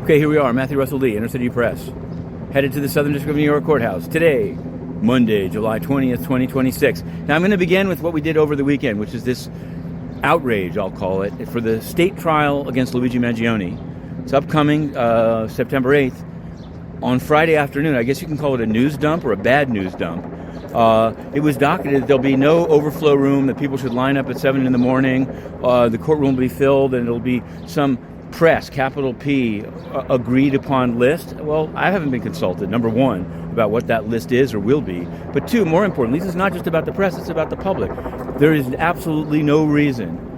Okay, here we are, Matthew Russell Lee, Inner City Press, headed to the Southern District of New York Courthouse today, Monday, July 20th, 2026. Now, I'm going to begin with what we did over the weekend, which is this outrage, I'll call it, for the state trial against Luigi Mangione. It's upcoming September 8th. On Friday afternoon, I guess you can call it a news dump or a bad news dump. It was docketed there'll be no overflow room, that people should line up at 7 in the morning. The courtroom will be filled, and it'll be some press, capital P, agreed upon list. Well, I haven't been consulted, number one, about what that list is or will be. But two, more importantly, this is not just about the press, it's about the public. There is absolutely no reason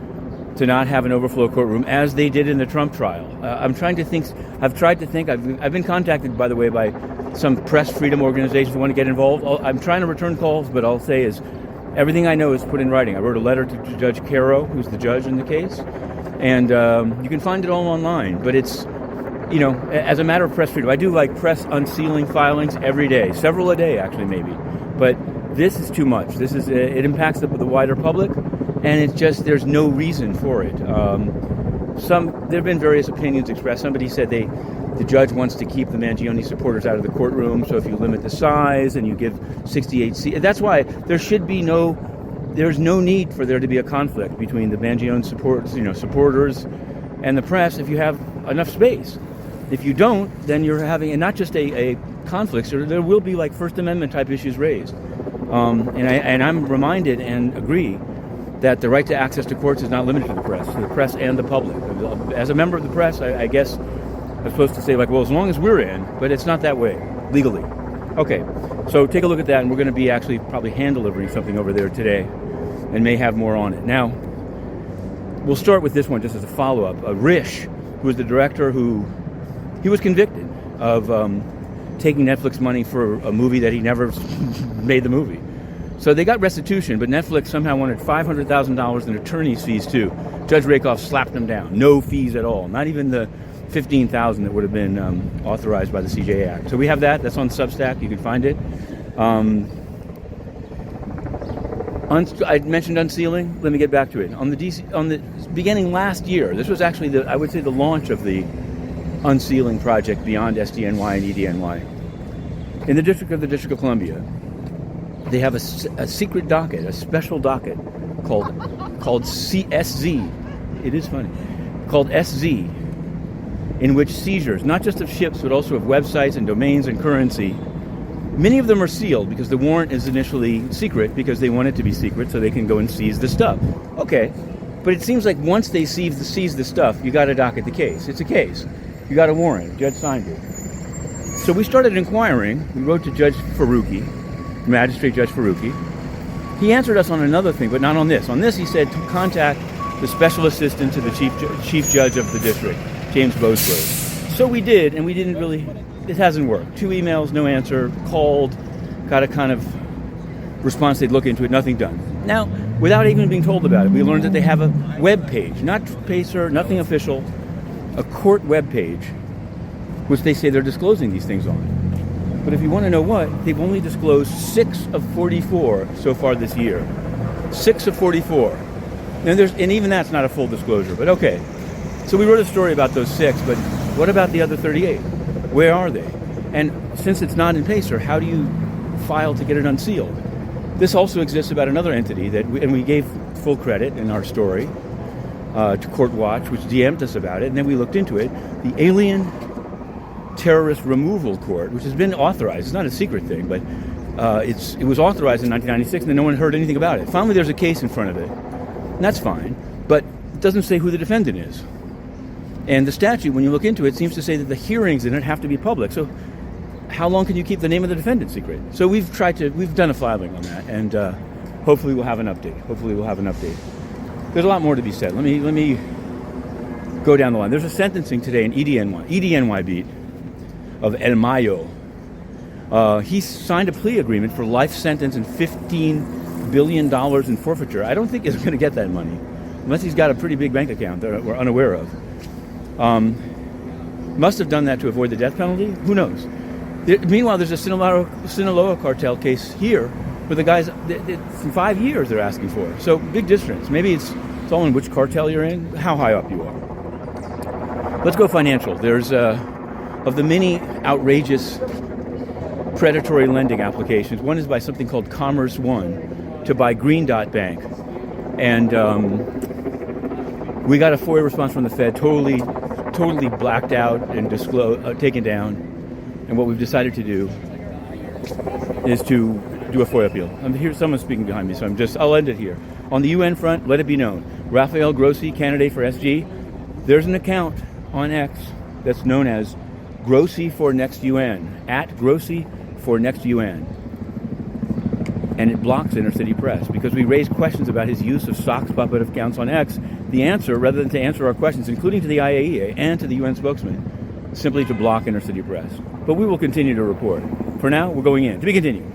to not have an overflow courtroom, as they did in the Trump trial. I've tried to think, I've been contacted, by the way, by some press freedom organizations who want to get involved. I'm trying to return calls, but I'll say is, everything I know is put in writing. I wrote a letter to Judge Caro, who's the judge in the case, and you can find it all online. But it's, as a matter of press freedom, I do like press unsealing filings every day, several a day actually, maybe. But this is too much. It impacts the wider public, and it's just, there's no reason for it. There have been various opinions expressed. Somebody said the judge wants to keep the Mangione supporters out of the courtroom, so if you limit the size and you give 68 seats, that's why there's no need for there to be a conflict between the Mangione supporters and the press if you have enough space. If you don't, then you're having, and not just a conflict, so there will be like First Amendment type issues raised. And I'm reminded and agree that the right to access to courts is not limited to the press and the public. As a member of the press, I guess I'm supposed to say, like, well, as long as we're in, but it's not that way, legally. Okay, so take a look at that, and we're going to be actually probably hand-delivering something over there today, and may have more on it. Now, we'll start with this one just as a follow-up. Rish, who was the director he was convicted of taking Netflix money for a movie that he never made the movie. So they got restitution, but Netflix somehow wanted $500,000 in attorney's fees too. Judge Rakoff slapped them down. No fees at all. Not even the $15,000 that would have been authorized by the CJ Act. So we have that. That's on Substack. You can find it. I mentioned unsealing. Let me get back to it. On the beginning last year, this was actually the launch of the unsealing project beyond SDNY and EDNY. In the District of Columbia, they have a secret docket, a special docket called CSZ. It is funny. Called SZ, in which seizures, not just of ships, but also of websites and domains and currency, many of them are sealed because the warrant is initially secret because they want it to be secret so they can go and seize the stuff. Okay, but it seems like once they seize the stuff, you got to docket the case. It's a case. You got a warrant. The judge signed it. So we started inquiring. We wrote to Judge Faruqi, Magistrate Judge Faruqi. He answered us on another thing, but not on this. On this, he said to contact the special assistant to the chief judge of the district, James Bosgrove. So we did, and it hasn't worked. 2 emails, no answer, called, got a kind of response, they'd look into it, nothing done. Now, without even being told about it, we learned that they have a web page, not Pacer, nothing official, a court web page, which they say they're disclosing these things on. But if you want to know what, they've only disclosed 6 of 44 so far this year. 6 of 44. And even that's not a full disclosure, but okay. So we wrote a story about those 6, but what about the other 38? Where are they? And since it's not in Pacer, how do you file to get it unsealed? This also exists about another entity and we gave full credit in our story to Court Watch, which DM'd us about it, and then we looked into it. The Alien Terrorist Removal Court, which has been authorized. It's not a secret thing, but it was authorized in 1996, and then no one heard anything about it. Finally, there's a case in front of it, and that's fine, but it doesn't say who the defendant is. And the statute, when you look into it, seems to say that the hearings in it have to be public. So how long can you keep the name of the defendant secret? So we've done a filing on that, and hopefully we'll have an update. There's a lot more to be said. Let me go down the line. There's a sentencing today in EDNY beat of El Mayo. He signed a plea agreement for life sentence and $15 billion in forfeiture. I don't think he's going to get that money, unless he's got a pretty big bank account that we're unaware of. Must have done that to avoid the death penalty. Who knows? Meanwhile, there's a Sinaloa cartel case here where the guys, from 5 years they're asking for. So big difference. Maybe it's all in which cartel you're in, how high up you are. Let's go financial. There's of the many outrageous predatory lending applications. One is by something called Commerce One to buy Green Dot Bank, and we got a FOIA response from the Fed, totally blacked out and taken down. And what we've decided to do is to do a FOIA appeal. Here's someone speaking behind me, so I'll end it here. On the UN front, let it be known, Rafael Grossi, candidate for SG, there's an account on X that's known as Grossi for Next UN, at Grossi for Next UN. And it blocks Inner City Press because we raised questions about his use of socks puppet accounts on X. The answer, rather than to answer our questions, including to the IAEA and to the UN spokesman, simply to block Inner City Press. But we will continue to report. For now, we're going in. To be continued.